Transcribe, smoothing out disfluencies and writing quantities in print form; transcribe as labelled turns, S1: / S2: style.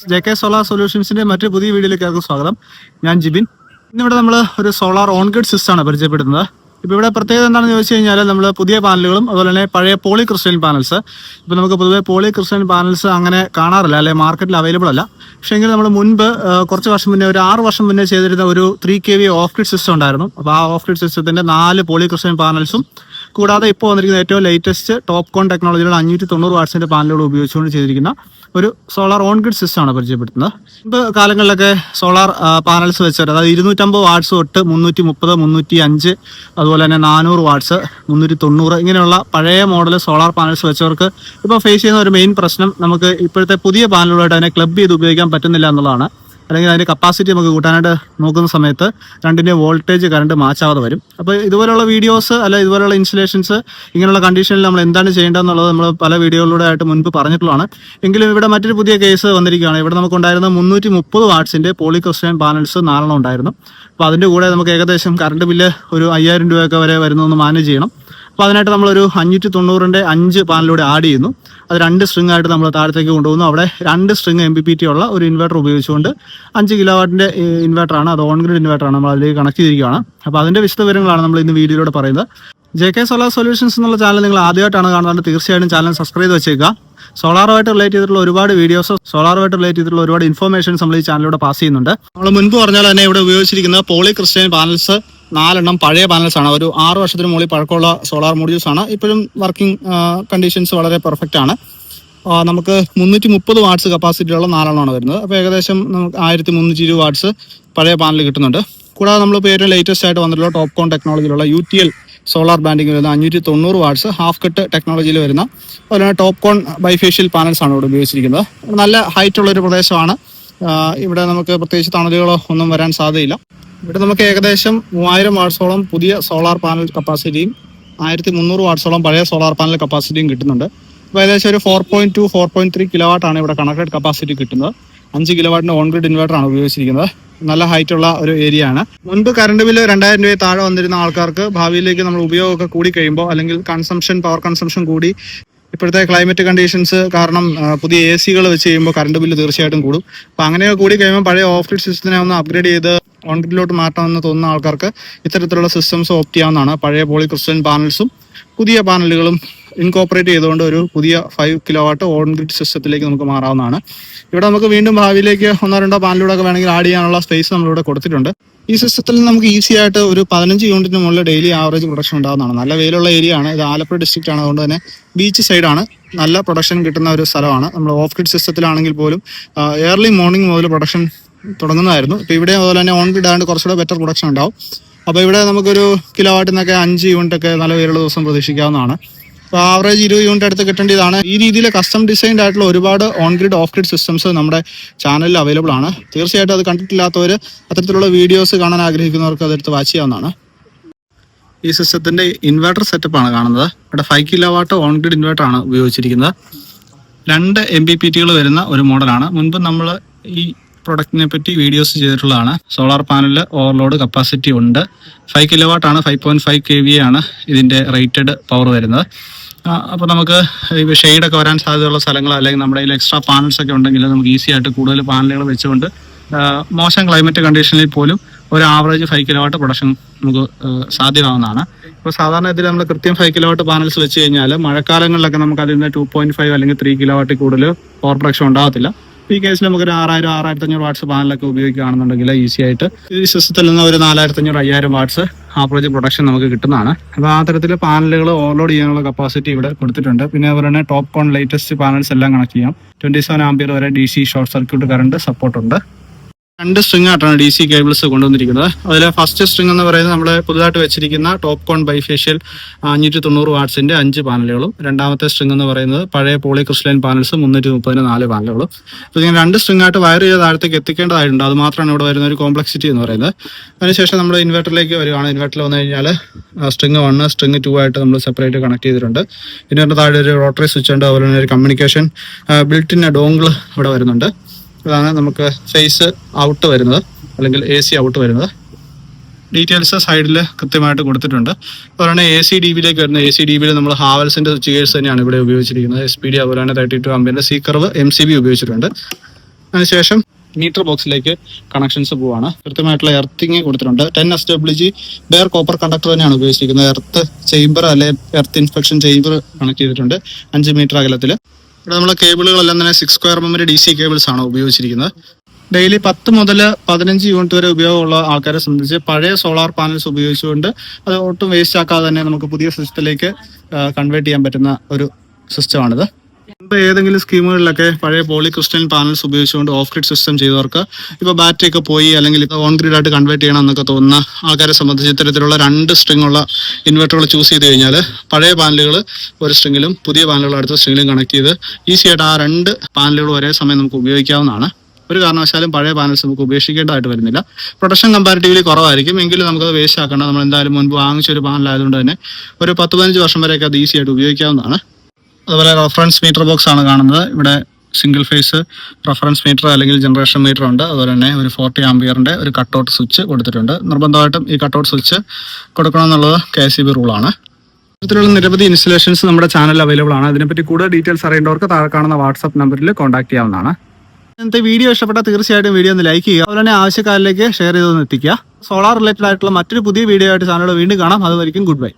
S1: JK solar സൊല്യൂഷൻസിന്റെ മറ്റൊരു പുതിയ വീഡിയോയിലേക്ക് സ്വാഗതം. ഞാൻ ജിബിൻ. ഇന്നിവിടെ നമ്മൾ ഒരു സോളാർ ഓൺ ഗ്രിഡ് സിസ്റ്റം ആണ് പരിചയപ്പെടുന്നത്. ഇപ്പോൾ ഇവിടെ പ്രത്യേകത എന്താണെന്ന് ചോദിച്ചു കഴിഞ്ഞാൽ നമ്മൾ പുതിയ പാനലുകളും അതുപോലെ തന്നെ പഴയ പോളി ക്രിസ്റ്റലൈൻ പാനൽസ്. ഇപ്പോൾ നമുക്ക് പൊതുവേ പോളി ക്രിസ്റ്റലൈൻ പാനൽസ് അങ്ങനെ കാണാറില്ല, അല്ലെങ്കിൽ മാർക്കറ്റിൽ അവൈലബിൾ അല്ല. പക്ഷേ എങ്കിൽ നമ്മൾ മുൻപ് കുറച്ച് വർഷം മുന്നേ, ഒരു 6 വർഷം മുന്നേ ചെയ്തിരുന്ന ഒരു 3 kV ഓഫ് ഗ്രിഡ് സിസ്റ്റം ഉണ്ടായിരുന്നു. അപ്പോൾ ആ ഓഫ് ഗ്രിഡ് സിസ്റ്റത്തിന്റെ 4 പോളി ക്രിസ്റ്റലൈൻ പാനൽസും കൂടാതെ ഇപ്പോൾ വന്നിരിക്കുന്ന ഏറ്റവും ലേറ്റസ്റ്റ് ടോപ്പ് കോൺ ടെക്നോളജിയിലുള്ള 590 വാട്ട്സിന്റെ പാനലുകൾ ഉപയോഗിച്ചുകൊണ്ട് ചെയ്തിരിക്കുന്ന ഒരു സോളാർ ഓൺ ഗ്രിഡ് സിസ്റ്റം ആണ് പരിചയപ്പെടുത്തുന്നത്. മുമ്പ് കാലങ്ങളിലൊക്കെ സോളാർ പാനൽസ് വെച്ചവർ, അതായത് 250 വാട്ട്സ് തൊട്ട് 330, 305, അതുപോലെ തന്നെ 400 വാട്ട്സ്, 390 ഇങ്ങനെയുള്ള പഴയ മോഡൽ സോളാർ പാനൽസ് വെച്ചവർക്ക് ഇപ്പോൾ ഫേസ് ചെയ്യുന്ന ഒരു മെയിൻ പ്രശ്നം, നമുക്ക് ഇപ്പോഴത്തെ പുതിയ പാനലുകളായിട്ട് അതിനെ ക്ലബ് ചെയ്ത് ഉപയോഗിക്കാൻ പറ്റുന്നില്ല എന്നുള്ളതാണ്. അല്ലെങ്കിൽ അതിൻ്റെ കപ്പാസിറ്റി നമുക്ക് കൂട്ടാനായിട്ട് നോക്കുന്ന സമയത്ത് രണ്ടിൻ്റെ വോൾട്ടേജ് കറണ്ട് മാച്ചാവാതെ വരും. അപ്പോൾ ഇതുപോലെയുള്ള വീഡിയോസ് അല്ല ഇതുപോലെയുള്ള ഇൻസ്റ്റലേഷൻസ് ഇങ്ങനെയുള്ള കണ്ടീഷനിൽ നമ്മൾ എന്താണ് ചെയ്യേണ്ടതെന്നുള്ളത് നമ്മൾ പല വീഡിയോകളിലൂടെ ആയിട്ട് മുൻപ് പറഞ്ഞിട്ടുള്ളതാണ്. എങ്കിലും ഇവിടെ മറ്റൊരു പുതിയ കേസ് വന്നിരിക്കുകയാണ്. ഇവിടെ നമുക്കുണ്ടായിരുന്ന 330 വാട്ട്സിൻ്റെ പോളി ക്രിസ്റ്റലൈൻ പാനൽസ് 4 ഉണ്ടായിരുന്നു. അപ്പോൾ അതിൻ്റെ കൂടെ നമുക്ക് ഏകദേശം കറണ്ട് ബില്ല് ഒരു 5000 രൂപയൊക്കെ വരെ വരുന്നൊന്ന് മാനേജ് ചെയ്യണം. അപ്പോൾ അതിനായിട്ട് നമ്മളൊരു 590ൻ്റെ 5 പാനലൂടെ ആഡ് ചെയ്യുന്നു. അത് 2 സ്ട്രിങ് ആയിട്ട് നമ്മൾ താഴത്തേക്ക് കൊണ്ടുപോകുന്നു. അവിടെ 2 സ്ട്രിങ് MPPT ഉള്ള ഒരു ഇൻവെർട്ടർ ഉപയോഗിച്ചുകൊണ്ട് 5 കിലോവാട്ടിൻ്റെ ഇൻവെർട്ടറാണ്, അത് ഓൺ ഗ്രിഡ് ഇൻവെർട്ടറാണ്, നമ്മൾ അതിലേക്ക് കണക്ട് ചെയ്തിരിക്കുകയാണ്. അപ്പോൾ അതിൻ്റെ വിശദവിവരങ്ങളാണ് നമ്മൾ ഇന്ന് വീഡിയോയിലൂടെ പറയുന്നത്. JK സോളാർ സൊല്യൂഷൻസ് എന്നുള്ള ചാനൽ നിങ്ങൾ ആദ്യമായിട്ടാണ് കാണുന്നത്, തീർച്ചയായിട്ടും ചാനൽ സബ്സ്ക്രൈബ് ചെയ്ത് വെച്ചേക്കുക. സോളാറുമായിട്ട് റിലേറ്റ് ചെയ്തിട്ടുള്ള ഒരുപാട് വീഡിയോസ്, സോളാറുമായിട്ട് റിലേറ്റ് ചെയ്തിട്ടുള്ള ഒരുപാട് ഇൻഫോർമേഷൻസ് നമ്മൾ ഈ ചാനലിലൂടെ പാസ് ചെയ്യുന്നുണ്ട്. നമ്മൾ മുൻപ് പറഞ്ഞാൽ തന്നെ ഇവിടെ ഉപയോഗിച്ചിരിക്കുന്ന പോളി ക്രിസ്റ്റലൈൻ പാനൽസ് 4 പഴയ പാനൽസ് ആണ്. ഒരു 6 വർഷത്തിന് മുകളിൽ പഴക്കമുള്ള സോളാർ മോഡ്യൂൾസ് ആണ്. ഇപ്പോഴും വർക്കിംഗ് കണ്ടീഷൻസ് വളരെ പെർഫെക്റ്റ് ആണ്. നമുക്ക് 330 വാട്ട്സ് കപ്പാസിറ്റിയുള്ള 4 വരുന്നത്. അപ്പോൾ ഏകദേശം നമുക്ക് 1320 വാട്ട്സ് പഴയ പാനൽ കിട്ടുന്നുണ്ട്. കൂടാതെ നമ്മളിപ്പോൾ ഏറ്റവും ലേറ്റസ്റ്റ് ആയിട്ട് വന്നിട്ടുള്ള ടോപ്പ് കോൺ ടെക്നോളജിയിലുള്ള UTL സോളാർ ബാൻഡിങ് വരുന്ന 590 വാട്ട്സ് ഹാഫ് കട്ട് ടെക്നോളജിയിൽ വരുന്ന അതുപോലെ ടോപ്പ് കോൺ ബൈഫേഷ്യൽ പാനൽസ് ആണ് ഇവിടെ ഉപയോഗിച്ചിരിക്കുന്നത്. നല്ല ഹൈറ്റ് ഉള്ളൊരു പ്രദേശമാണ്. ഇവിടെ നമുക്ക് പ്രത്യേകിച്ച് തണലുകളോ ഒന്നും വരാൻ സാധ്യതയില്ല. ഇവിടെ നമുക്ക് ഏകദേശം 3000 വാട്ട്സോളം പുതിയ സോളാർ പാനൽ കപ്പാസിറ്റിയും 1300 വാട്ട്സോളം പഴയ സോളാർ പാനൽ കപ്പാസിറ്റിയും കിട്ടുന്നുണ്ട്. അപ്പോൾ ഏകദേശം ഒരു 4.2, 4.3 കിലോവാട്ടാണ് ഇവിടെ കണക്റ്റഡ് കപ്പാസിറ്റി കിട്ടുന്നത്. 5 കിലോവാട്ടിൻ്റെ ഓൺ ഗ്രിഡ് ഇൻവെർട്ടറാണ് ഉപയോഗിച്ചിരിക്കുന്നത്. നല്ല ഹൈറ്റ് ഉള്ള ഒരു ഏരിയ ആണ്. മുൻപ് കറണ്ട് ബില്ല് 2000 രൂപ താഴെ വന്നിരുന്ന ആൾക്കാർക്ക് ഭാവിയിലേക്ക് നമ്മൾ ഉപയോഗമൊക്കെ കൂടി കഴിയുമ്പോൾ, അല്ലെങ്കിൽ പവർ കൺസംഷൻ കൂടി, ഇപ്പോഴത്തെ ക്ലൈമറ്റ് കണ്ടീഷൻസ് കാരണം പുതിയ AC വെച്ച് ചെയ്യുമ്പോൾ കറണ്ട് ബില്ല് തീർച്ചയായിട്ടും കൂടും. അപ്പോൾ അങ്ങനെയൊക്കെ കൂടി കഴിയുമ്പോൾ പഴയ ഓഫ് ഗ്രിഡ് സിസ്റ്റത്തിനെ ഒന്ന് അപ്ഗ്രേഡ് ചെയ്ത് ഓൺ ഗ്രിഡിലോട്ട് മാറ്റാമെന്ന് തോന്നുന്ന ആൾക്കാർക്ക് ഇത്തരത്തിലുള്ള സിസ്റ്റംസ് ഓപ്റ്റ് ചെയ്യാവുന്നതാണ്. പഴയ പോളി ക്രിസ്റ്റലൈൻ പാനൽസും പുതിയ പാനലുകളും ഇൻകോപ്പറേറ്റ് ചെയ്തുകൊണ്ട് ഒരു പുതിയ 5 കിലോവാട്ട് ഓൺ ഗ്രിഡ് സിസ്റ്റത്തിലേക്ക് നമുക്ക് മാറാവുന്നതാണ്. ഇവിടെ നമുക്ക് വീണ്ടും ഭാവിയിലേക്ക് 1-2 പാനലുകളൊക്കെ വേണമെങ്കിൽ ആഡ് ചെയ്യാനുള്ള സ്പേസ് നമ്മളിവിടെ കൊടുത്തിട്ടുണ്ട്. ഈ സിസ്റ്റത്തിൽ നമുക്ക് ഈസി ആയിട്ട് ഒരു 15 യൂണിറ്റിന് മുകളിൽ ഡെയിലി ആവറേജ് പ്രൊഡക്ഷൻ ഉണ്ടാകുന്നതാണ്. നല്ല വെയിലുള്ള ഏരിയ ആണ്. ഇത് ആലപ്പുഴ ഡിസ്ട്രിക്റ്റ് ആണ്, അതുകൊണ്ട് തന്നെ ബീച്ച് സൈഡാണ്. നല്ല പ്രൊഡക്ഷൻ കിട്ടുന്ന ഒരു സ്ഥലമാണ്. നമ്മൾ ഓഫ് ഗ്രിഡ് സിസ്റ്റത്തിലാണെങ്കിൽ പോലും ഏർലി മോർണിംഗ് മുതൽ പ്രൊഡക്ഷൻ തുടങ്ങുന്നതായിരുന്നു. ഇപ്പോൾ ഇവിടെ അതുപോലെ തന്നെ ഓൺ ഗ്രിഡ് ആയതുകൊണ്ട് കുറച്ചുകൂടെ ബെറ്റർ പ്രൊഡക്ഷൻ ഉണ്ടാവും. അപ്പോൾ ഇവിടെ നമുക്കൊരു കിലോവാട്ടിൽ നിന്നൊക്കെ 5 യൂണിറ്റൊക്കെ നല്ല വെയിലുള്ള ദിവസം പ്രതീക്ഷിക്കാവുന്നതാണ്. അപ്പോൾ ആവറേജ് 20 യൂണിറ്റ് അടുത്ത് കിട്ടേണ്ടതാണ്. ഈ രീതിയിൽ കസ്റ്റം ഡിസൈൻഡ് ആയിട്ടുള്ള ഒരുപാട് on grid off grid systems നമ്മുടെ ചാനലിൽ അവൈലബിൾ ആണ്. തീർച്ചയായിട്ടും അത് കണ്ടിട്ടില്ലാത്തവർ, അത്തരത്തിലുള്ള വീഡിയോസ് കാണാൻ ആഗ്രഹിക്കുന്നവർക്ക് അതെടുത്ത് വാച്ച് ചെയ്യാവുന്നതാണ്. ഈ സിസ്റ്റത്തിന്റെ ഇൻവെർട്ടർ സെറ്റപ്പ് ആണ് കാണുന്നത്. ഇവിടെ 5 കിലോവാട്ട് ഓൺ ഗ്രിഡ് ഇൻവെർട്ടർ ആണ് ഉപയോഗിച്ചിരിക്കുന്നത്. 2 MPPTകൾ വരുന്ന ഒരു മോഡലാണ്. മുൻപ് നമ്മൾ ഈ പ്രൊഡക്റ്റിനെ പറ്റി വീഡിയോസ് ചെയ്തിട്ടുള്ളതാണ്. സോളാർ പാനലിൽ ഓവർലോഡ് കപ്പാസിറ്റി ഉണ്ട്. 5 കിലോവാട്ടാണ്, 5.5 kVA ആണ് ഇതിൻ്റെ റേറ്റഡ് പവർ വരുന്നത്. അപ്പോൾ നമുക്ക് ഷെയ്ഡൊക്കെ വരാൻ സാധ്യതയുള്ള സ്ഥലങ്ങൾ, അല്ലെങ്കിൽ നമ്മുടെ കയ്യിൽ എക്സ്ട്രാ പാനൽസ് ഒക്കെ ഉണ്ടെങ്കിൽ നമുക്ക് ഈസി ആയിട്ട് കൂടുതൽ പാനലുകൾ വെച്ചുകൊണ്ട് മോശം ക്ലൈമറ്റ് കണ്ടീഷനിൽ പോലും ഒരു ആവറേജ് 5 കിലോവാട്ട് പ്രൊഡക്ഷൻ നമുക്ക് സാധ്യമാവുന്നതാണ്. ഇപ്പോൾ സാധാരണ ഇതിൽ നമ്മൾ കൃത്യം 5 കിലോവാട്ട് പാനൽസ് വെച്ച് കഴിഞ്ഞാൽ മഴക്കാലങ്ങളിലൊക്കെ നമുക്ക് അതിൽ നിന്ന് 2.5 അല്ലെങ്കിൽ 3 കിലോവാട്ടിൽ കൂടുതൽ പവർ പ്രൊഡക്ഷൻ ഉണ്ടാകത്തില്ല. ഈ കേസിൽ നമുക്കൊരു 6000, 6500 വാട്ട്സ് പാനലൊക്കെ ഉപയോഗിക്കുകയാണെന്നുണ്ടെങ്കിൽ ഈസി ആയിട്ട് ഈ സിസ്റ്റത്തിൽ നിന്ന് ഒരു 4500, 5000 വാട്ട്സ് ആവറേജ് പ്രൊഡക്ഷൻ നമുക്ക് കിട്ടുന്നതാണ്. അപ്പോൾ ആ തരത്തിൽ പാനലുകൾ ഓവർലോഡ് ചെയ്യാനുള്ള കപ്പാസിറ്റി ഇവിടെ കൊടുത്തിട്ടുണ്ട്. പിന്നെ അതുപോലെ തന്നെ ടോപ്പ് കോൺ ലേറ്റസ്റ്റ് പാനൽസ് എല്ലാം കണക്ട് ചെയ്യാം. 27 ആംപിയർ വരെ DC ഷോർട്ട് സർക്യൂട്ട് കറണ്ട് സപ്പോർട്ടുണ്ട്. 2 സ്ട്രിങ് ആയിട്ടാണ് DC കേബിൾസ് കൊണ്ടുവന്നിരിക്കുന്നത്. അതിൽ ഫസ്റ്റ് സ്ട്രിങ് എന്ന് പറയുന്നത് നമ്മൾ പുതുതായിട്ട് വെച്ചിരിക്കുന്ന ടോപ്പ് കോൺ ബൈഫേഷ്യൽ 590 വാട്ട്സിന്റെ 5 പാനലുകളും, രണ്ടാമത്തെ സ്ട്രിങ് എന്ന് പറയുന്നത് പഴയ പോളി ക്രിസ്റ്റലൈൻ പാനൽസ് 334 പാനലുകളും. അപ്പോൾ ഇങ്ങനെ 2 സ്ട്രിങ് ആയിട്ട് വയർ ചെയ്ത് താഴത്തേക്ക് എത്തിക്കേണ്ടതായിട്ടുണ്ട്. അത് മാത്രമാണ് ഇവിടെ വരുന്ന ഒരു കോംപ്ലക്സിറ്റി എന്ന് പറയുന്നത്. അതിനുശേഷം നമ്മൾ ഇൻവെർട്ടറിലേക്ക് വരികയാണ്. ഇൻവെർട്ടറിൽ വന്നു കഴിഞ്ഞാൽ സ്ട്രിങ് 1, സ്ട്രിങ് 2 ആയിട്ട് നമ്മൾ സെപ്പറേറ്റ് കണക്ട് ചെയ്തിട്ടുണ്ട്. ഇൻവെർട്ടർ താഴെ ഒരു റോട്ടറി സ്വിച്ച് ഉണ്ട്. അതുപോലെ തന്നെ ഒരു കമ്മ്യൂണിക്കേഷൻ ബിൽറ്റ് ഇൻ ഡോങ്കിൾ ഇവിടെ വരുന്നുണ്ട്. ഇതാണ് നമുക്ക് ഫേസ് ഔട്ട് വരുന്നത്, അല്ലെങ്കിൽ AC ഔട്ട് വരുന്നത്. ഡീറ്റെയിൽസ് സൈഡിൽ കൃത്യമായിട്ട് കൊടുത്തിട്ടുണ്ട്. അതുപോലെ AC DBയിലേക്ക് വരുന്ന AC DBയിൽ നമ്മൾ ഹാവൽസിന്റെ സ്വിച്ച് ഗേഴ്സ് തന്നെയാണ് ഇവിടെ ഉപയോഗിച്ചിരിക്കുന്നത്. SPD അതുപോലെ തന്നെ 32 ആംപിയറിന്റെ C കർവ് MCB ഉപയോഗിച്ചിട്ടുണ്ട്. അതിനുശേഷം മീറ്റർ ബോക്സിലേക്ക് കണക്ഷൻസ് പോവാണ്. കൃത്യമായിട്ടുള്ള എർത്തിങ് കൊടുത്തിട്ടുണ്ട്. 10 SWG ബെയർ കോപ്പർ കണ്ടക്ടർ തന്നെയാണ് ഉപയോഗിച്ചിരിക്കുന്നത്. എർത്ത് ചേംബർ അല്ലെ എർത്ത് ഇൻസ്പെക്ഷൻ ചേംബർ കണക്ട് ചെയ്തിട്ടുണ്ട് 5 മീറ്റർ അകലത്തിൽ. ഇവിടെ നമ്മളെ കേബിളുകളെല്ലാം തന്നെ 6 സ്ക്വയർ mm DC കേബിൾസ് ആണ് ഉപയോഗിച്ചിരിക്കുന്നത്. ഡെയിലി 10 മുതൽ 15 യൂണിറ്റ് വരെ ഉപയോഗമുള്ള ആൾക്കാരെ സംബന്ധിച്ച് പഴയ സോളാർ പാനൽസ് ഉപയോഗിച്ചുകൊണ്ട് അത് ഒട്ടും വേസ്റ്റ് ആക്കാതെ തന്നെ നമുക്ക് പുതിയ സിസ്റ്റത്തിലേക്ക് കൺവേർട്ട് ചെയ്യാൻ പറ്റുന്ന ഒരു സിസ്റ്റമാണിത്. ഏതെങ്കിലും സ്കീമുകളിലൊക്കെ പഴയ പോളിക്രിസ്റ്റൽ പാനൽസ് ഉപയോഗിച്ചുകൊണ്ട് ഓഫ് ഗ്രിഡ് സിസ്റ്റം ചെയ്തവർക്ക് ഇപ്പോൾ ബാറ്ററി ഒക്കെ പോയി അല്ലെങ്കിൽ ഓൺ ഗ്രിഡ് ആയിട്ട് കൺവേർട്ട് ചെയ്യണം എന്നൊക്കെ തോന്നുന്ന ആൾക്കാരെ സംബന്ധിച്ച് ഇത്തരത്തിലുള്ള 2 സ്ട്രിങ് ഉള്ള ഇൻവെർട്ടറുകൾ ചൂസ് ചെയ്ത് കഴിഞ്ഞാൽ പഴയ പാനലുകൾ ഒരു സ്ട്രിങ്ങിലും പുതിയ പാനലുകൾ അടുത്ത സ്ട്രിങ്ങിലും കണക്ട് ചെയ്ത് ഈസി ആയിട്ട് ആ 2 പാനലുകൾ ഒരേ സമയം നമുക്ക് ഉപയോഗിക്കാവുന്നതാണ്. ഒരു കാരണവശാലും പഴയ പാനൽസ് നമുക്ക് ഉപേക്ഷിക്കേണ്ടതായിട്ട് വരുന്നില്ല. പ്രൊട്ടക്ഷൻ കമ്പാരിറ്റീവ്ലി കുറവായിരിക്കും, എങ്കിലും നമുക്കത് വേസ്റ്റ് ആക്കേണ്ട. നമ്മൾ എന്തായാലും മുൻപ് വാങ്ങിച്ച ഒരു പാനലായതുകൊണ്ട് തന്നെ ഒരു 10-15 വർഷം വരെയൊക്കെ അത് ഈസി ആയിട്ട് ഉപയോഗിക്കാവുന്നതാണ്. അതുപോലെ റഫറൻസ് മീറ്റർ ബോക്സ് ആണ് കാണുന്നത്. ഇവിടെ സിംഗിൾ ഫേസ് റഫറൻസ് മീറ്റർ അല്ലെങ്കിൽ ജനറേഷൻ മീറ്റർ ഉണ്ട്. അതുപോലെ തന്നെ ഒരു 40 ആംപിയറിന്റെ ഒരു കട്ടൗട്ട് സ്വിച്ച് കൊടുത്തിട്ടുണ്ട്. നിർബന്ധമായിട്ടും ഈ കട്ടൗട്ട് സ്വിച്ച് കൊടുക്കണം എന്നുള്ളത് KCB റൂളാണ്. ഇത്തരത്തിലുള്ള നിരവധി ഇൻസ്റ്റലേഷൻസ് നമ്മുടെ ചാനൽ അവൈലബിൾ ആണ്. അതിനെപ്പറ്റി കൂടുതൽ ഡീറ്റെയിൽസ് അറിയേണ്ടവർക്ക് താഴെ കാണുന്ന വാട്സ്ആപ്പ് നമ്പറിൽ കോൺടാക്ട് ചെയ്യാവുന്നതാണ്. ഇന്നത്തെ വീഡിയോ ഇഷ്ടപ്പെട്ടാൽ തീർച്ചയായിട്ടും വീഡിയോ ഒന്ന് ലൈക്ക് ചെയ്യുക. അതുപോലെ തന്നെ ആവശ്യക്കാരിലേക്ക് ഷെയർ ചെയ്തൊന്ന് എത്തിക്കുക. സോളാർ റിലേറ്റഡ് ആയിട്ടുള്ള മറ്റൊരു പുതിയ വീഡിയോ ആയിട്ട് ചാനൽ വീണ്ടും കാണാം. അതുവരെയും ഗുഡ് ബൈ.